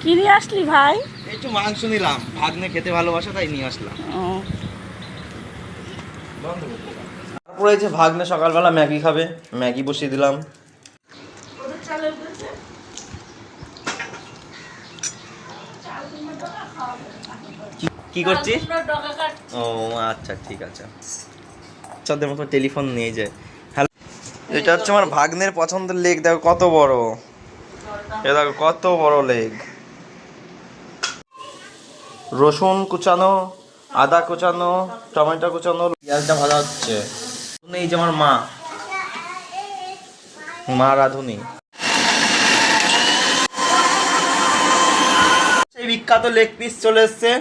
কি নিয়ে আসলি ভাই? একটু মাংস নিলাম, ভাগ্নে খেতে ভালোবাসা তাই নিয়ে আসলাম। তারপরে এই যে ভাগ্নে সকালবেলা ম্যাগি খাবে, ম্যাগি বসিয়ে দিলাম। কি করছিস? ও আচ্ছা ঠিক আছে, বাচ্চাদের মতো টেলিফোন নিয়ে যায়। হ্যালো, এটা হচ্ছে আমার ভাগ্নের পছন্দের লেগ, দেখো কত বড়, এ দেখো কত বড় লেগ। রসুন কুচানো, আদা কুচানো, টমেটো কুচানো, পেঁয়াজটা ভাজা হচ্ছে। এই যে আমার মা রাঁধুনি। সেই বিখ্যাত লেগ পিস চলে এসছে।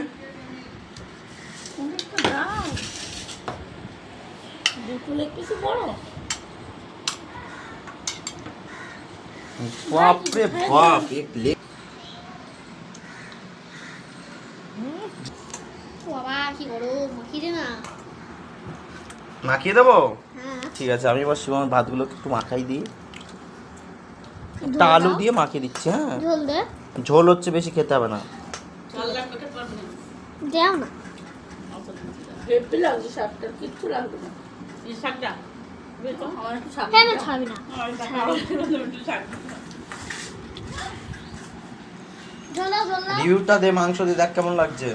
বাপরে বাপ, এক লেগ। মাখিয়ে দেবো? ঠিক আছে, আমি এবার শিবমের ভাতগুলোকে একটু মাখাই দিই। একটা আলু দিয়ে মাখিয়ে দিচ্ছি। হ্যাঁ, ঝোল হচ্ছে, বেশি খেতে হবে না। রিভিউটা দে, মাংস দিয়ে দেখ কেমন লাগছে।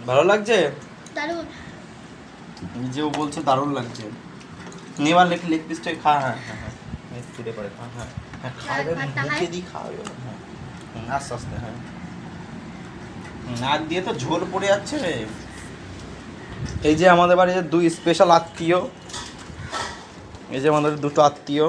ভালো লাগছে, নিজেও বলছে দারুণ লাগছে। নেবার লেগ পিসটা খা। হ্যাঁ হ্যাঁ হ্যাঁ, ছুটে পড়ে খা। হ্যাঁ হ্যাঁ, খাওয়াবে মুখে দিয়ে খাওয়াবে। হ্যাঁ আস্তে আস্তে। হ্যাঁ, নাক দিয়ে তো ঝোল পড়ে যাচ্ছে। এই যে আমাদের বাড়িতে দুই স্পেশাল আত্মীয়, এই যে আমাদের দুটো আত্মীয়।